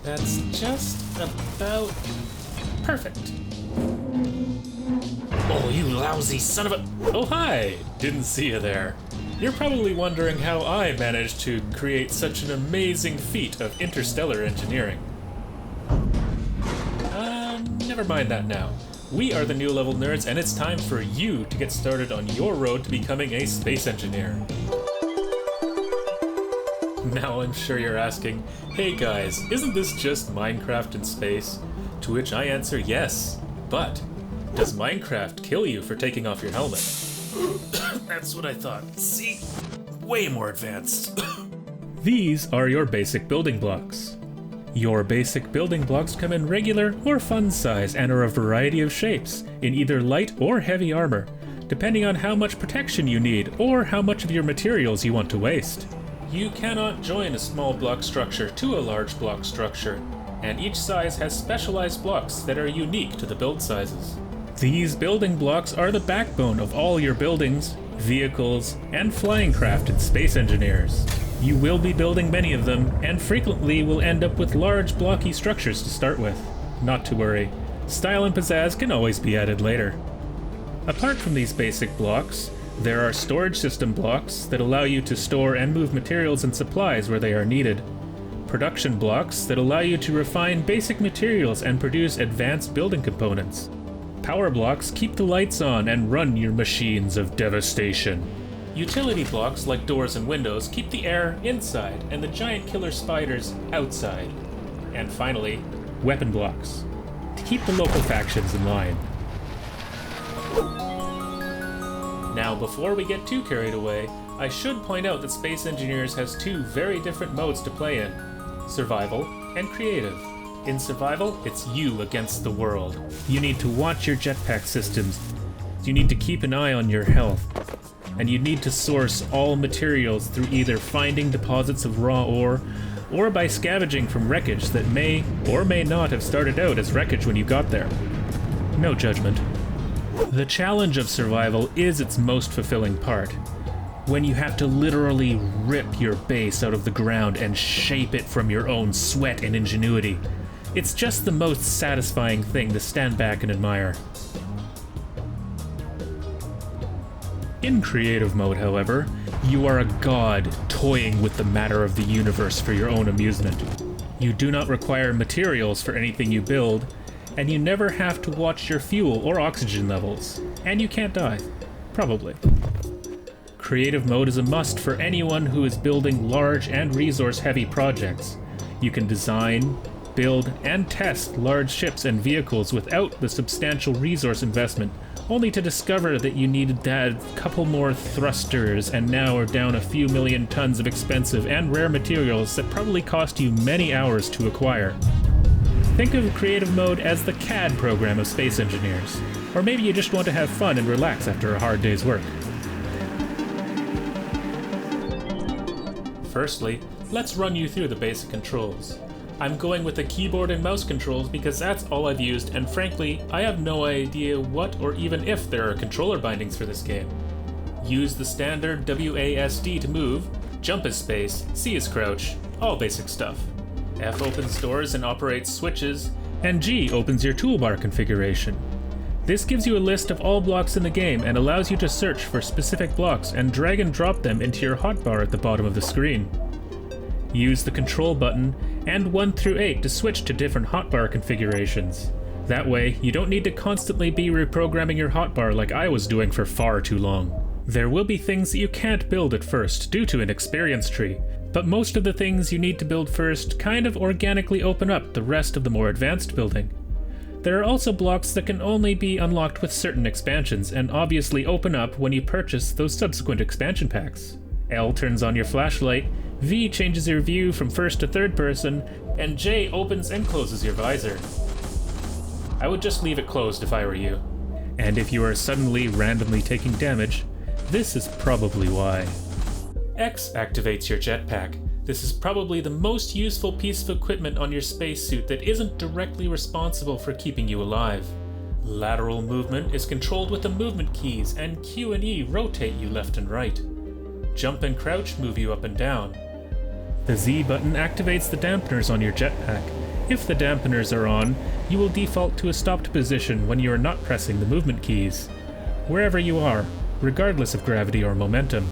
That's just about perfect. Oh, you lousy son of a... Oh, hi! Didn't see you there. You're probably wondering how I managed to create such an amazing feat of interstellar engineering. Never mind that now. We are the New Level Nerds, and it's time for you to get started on your road to becoming a space engineer. Now I'm sure you're asking, hey guys, isn't this just Minecraft in space? To which I answer yes, but does Minecraft kill you for taking off your helmet? That's what I thought. See? Way more advanced. These are your basic building blocks. Your basic building blocks come in regular or fun size and are a variety of shapes, in either light or heavy armor, depending on how much protection you need or how much of your materials you want to waste. You cannot join a small block structure to a large block structure, and each size has specialized blocks that are unique to the build sizes. These building blocks are the backbone of all your buildings, vehicles, and flying craft in Space Engineers. You will be building many of them, and frequently will end up with large blocky structures to start with. Not to worry, style and pizzazz can always be added later. Apart from these basic blocks, there are storage system blocks that allow you to store and move materials and supplies where they are needed. Production blocks that allow you to refine basic materials and produce advanced building components. Power blocks keep the lights on and run your machines of devastation. Utility blocks like doors and windows keep the air inside and the giant killer spiders outside. And finally, weapon blocks to keep the local factions in line. Now, before we get too carried away, I should point out that Space Engineers has two very different modes to play in: survival and creative. In survival, it's you against the world. You need to watch your jetpack systems. You need to keep an eye on your health. And you need to source all materials through either finding deposits of raw ore, or by scavenging from wreckage that may or may not have started out as wreckage when you got there. No judgment. The challenge of survival is its most fulfilling part, when you have to literally rip your base out of the ground and shape it from your own sweat and ingenuity. It's just the most satisfying thing to stand back and admire. In creative mode, however, you are a god toying with the matter of the universe for your own amusement. You do not require materials for anything you build, and you never have to watch your fuel or oxygen levels. And you can't die. Probably. Creative mode is a must for anyone who is building large and resource-heavy projects. You can design, build, and test large ships and vehicles without the substantial resource investment, only to discover that you needed to add a couple more thrusters and now are down a few million tons of expensive and rare materials that probably cost you many hours to acquire. Think of creative mode as the CAD program of Space Engineers, or maybe you just want to have fun and relax after a hard day's work. Firstly, let's run you through the basic controls. I'm going with the keyboard and mouse controls because that's all I've used, and frankly, I have no idea what or even if there are controller bindings for this game. Use the standard WASD to move, jump is space, C is crouch, all basic stuff. F opens doors and operates switches, and G opens your toolbar configuration. This gives you a list of all blocks in the game and allows you to search for specific blocks and drag and drop them into your hotbar at the bottom of the screen. Use the control button and 1 through 8 to switch to different hotbar configurations. That way, you don't need to constantly be reprogramming your hotbar like I was doing for far too long. There will be things that you can't build at first due to an experience tree, but most of the things you need to build first kind of organically open up the rest of the more advanced building. There are also blocks that can only be unlocked with certain expansions and obviously open up when you purchase those subsequent expansion packs. L turns on your flashlight, V changes your view from first to third person, and J opens and closes your visor. I would just leave it closed if I were you. And if you are suddenly randomly taking damage, this is probably why. X activates your jetpack. This is probably the most useful piece of equipment on your spacesuit that isn't directly responsible for keeping you alive. Lateral movement is controlled with the movement keys, and Q and E rotate you left and right. Jump and crouch move you up and down. The Z button activates the dampeners on your jetpack. If the dampeners are on, you will default to a stopped position when you are not pressing the movement keys, wherever you are, regardless of gravity or momentum.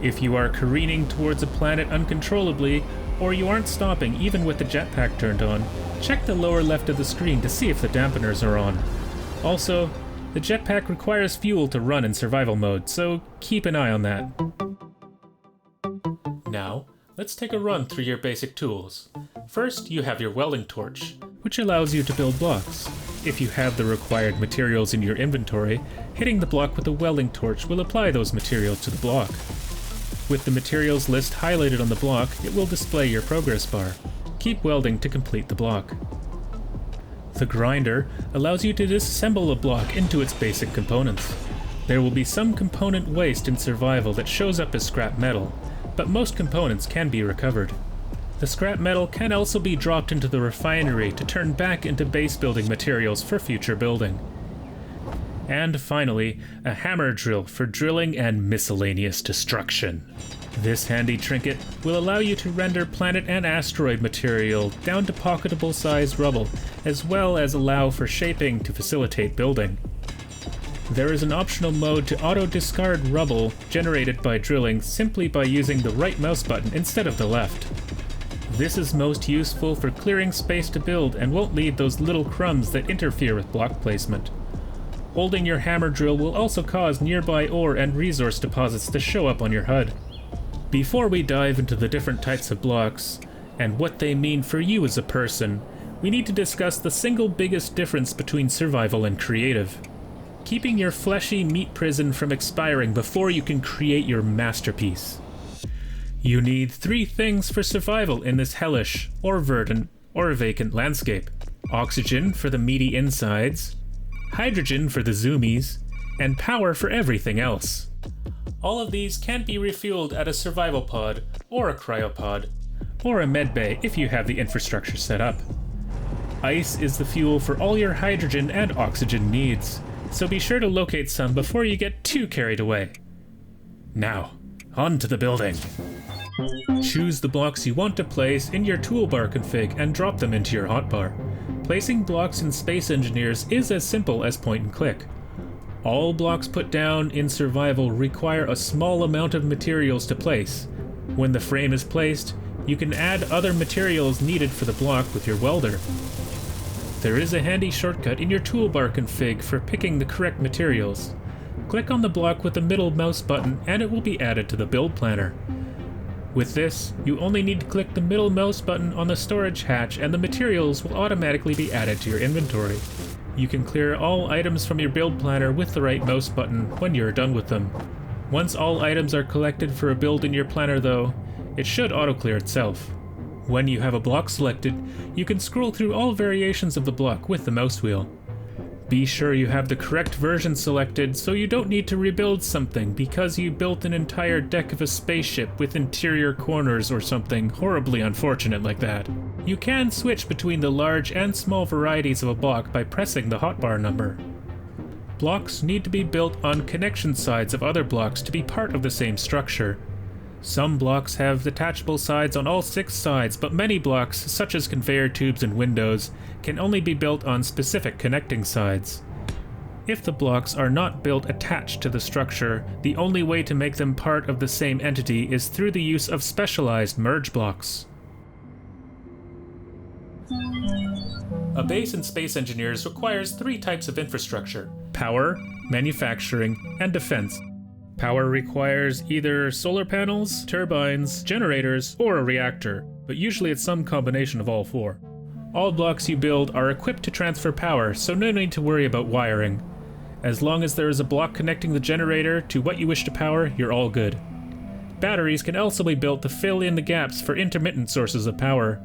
If you are careening towards a planet uncontrollably, or you aren't stopping even with the jetpack turned on, check the lower left of the screen to see if the dampeners are on. Also, the jetpack requires fuel to run in survival mode, so keep an eye on that. Now, let's take a run through your basic tools. First, you have your welding torch, which allows you to build blocks. If you have the required materials in your inventory, hitting the block with the welding torch will apply those materials to the block. With the materials list highlighted on the block, it will display your progress bar. Keep welding to complete the block. The grinder allows you to disassemble a block into its basic components. There will be some component waste in survival that shows up as scrap metal, but most components can be recovered. The scrap metal can also be dropped into the refinery to turn back into base building materials for future building. And finally, a hammer drill for drilling and miscellaneous destruction. This handy trinket will allow you to render planet and asteroid material down to pocketable sized rubble, as well as allow for shaping to facilitate building. There is an optional mode to auto-discard rubble generated by drilling simply by using the right mouse button instead of the left. This is most useful for clearing space to build and won't leave those little crumbs that interfere with block placement. Holding your hammer drill will also cause nearby ore and resource deposits to show up on your HUD. Before we dive into the different types of blocks, and what they mean for you as a person, we need to discuss the single biggest difference between survival and creative. Keeping your fleshy meat prison from expiring before you can create your masterpiece. You need 3 things for survival in this hellish, or verdant, or vacant landscape. Oxygen for the meaty insides, hydrogen for the zoomies, and power for everything else. All of these can be refueled at a survival pod, or a cryopod, or a medbay if you have the infrastructure set up. Ice is the fuel for all your hydrogen and oxygen needs, so be sure to locate some before you get too carried away. Now, on to the building. Choose the blocks you want to place in your toolbar config and drop them into your hotbar. Placing blocks in Space Engineers is as simple as point and click. All blocks put down in survival require a small amount of materials to place. When the frame is placed, you can add other materials needed for the block with your welder. There is a handy shortcut in your toolbar config for picking the correct materials. Click on the block with the middle mouse button and it will be added to the build planner. With this, you only need to click the middle mouse button on the storage hatch and the materials will automatically be added to your inventory. You can clear all items from your build planner with the right mouse button when you're done with them. Once all items are collected for a build in your planner though, it should auto-clear itself. When you have a block selected, you can scroll through all variations of the block with the mouse wheel. Be sure you have the correct version selected so you don't need to rebuild something because you built an entire deck of a spaceship with interior corners or something horribly unfortunate like that. You can switch between the large and small varieties of a block by pressing the hotbar number. Blocks need to be built on connection sides of other blocks to be part of the same structure. Some blocks have detachable sides on all 6 sides, but many blocks, such as conveyor tubes and windows, can only be built on specific connecting sides. If the blocks are not built attached to the structure, the only way to make them part of the same entity is through the use of specialized merge blocks. A base in Space Engineers requires 3 types of infrastructure: power, manufacturing, and defense. Power requires either solar panels, turbines, generators, or a reactor, but usually it's some combination of all 4. All blocks you build are equipped to transfer power, so no need to worry about wiring. As long as there is a block connecting the generator to what you wish to power, you're all good. Batteries can also be built to fill in the gaps for intermittent sources of power.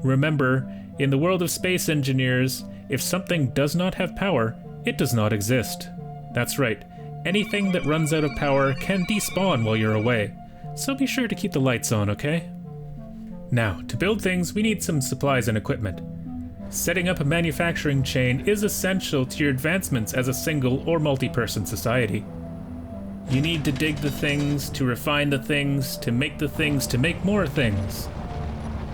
Remember, in the world of Space Engineers, if something does not have power, it does not exist. That's right. Anything that runs out of power can despawn while you're away, so be sure to keep the lights on, okay? Now, to build things, we need some supplies and equipment. Setting up a manufacturing chain is essential to your advancements as a single or multi-person society. You need to dig the things, to refine the things, to make the things, to make more things.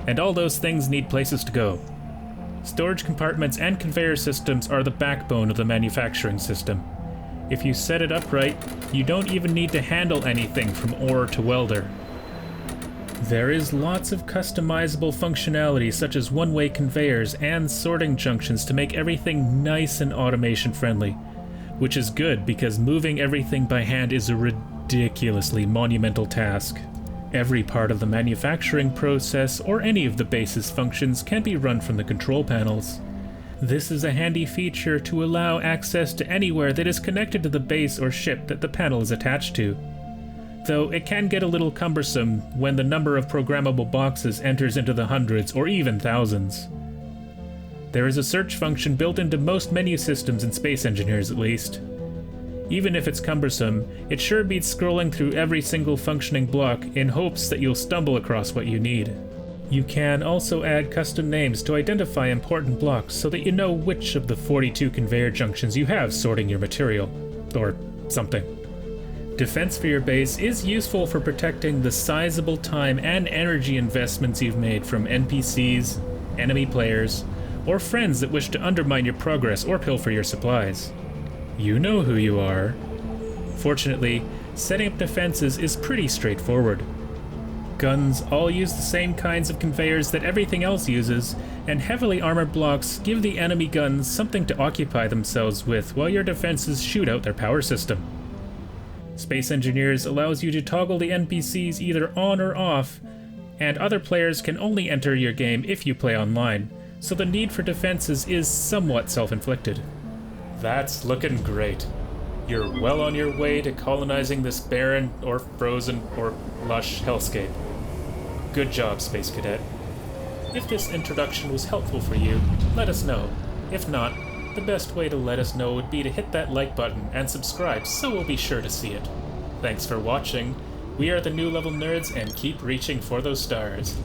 And all those things need places to go. Storage compartments and conveyor systems are the backbone of the manufacturing system. If you set it up right, you don't even need to handle anything from ore to welder. There is lots of customizable functionality such as one-way conveyors and sorting junctions to make everything nice and automation friendly, which is good because moving everything by hand is a ridiculously monumental task. Every part of the manufacturing process or any of the base's functions can be run from the control panels. This is a handy feature to allow access to anywhere that is connected to the base or ship that the panel is attached to. Though it can get a little cumbersome when the number of programmable boxes enters into the hundreds or even thousands. There is a search function built into most menu systems in Space Engineers at least. Even if it's cumbersome, it sure beats scrolling through every single functioning block in hopes that you'll stumble across what you need. You can also add custom names to identify important blocks so that you know which of the 42 conveyor junctions you have sorting your material, or something. Defense for your base is useful for protecting the sizable time and energy investments you've made from NPCs, enemy players, or friends that wish to undermine your progress or pilfer your supplies. You know who you are. Fortunately, setting up defenses is pretty straightforward. Guns all use the same kinds of conveyors that everything else uses, and heavily armored blocks give the enemy guns something to occupy themselves with while your defenses shoot out their power system. Space Engineers allows you to toggle the NPCs either on or off, and other players can only enter your game if you play online, so the need for defenses is somewhat self-inflicted. That's looking great. You're well on your way to colonizing this barren, or frozen, or lush hellscape. Good job, Space Cadet. If this introduction was helpful for you, let us know. If not, the best way to let us know would be to hit that like button and subscribe so we'll be sure to see it. Thanks for watching. We are the New Level Nerds and keep reaching for those stars.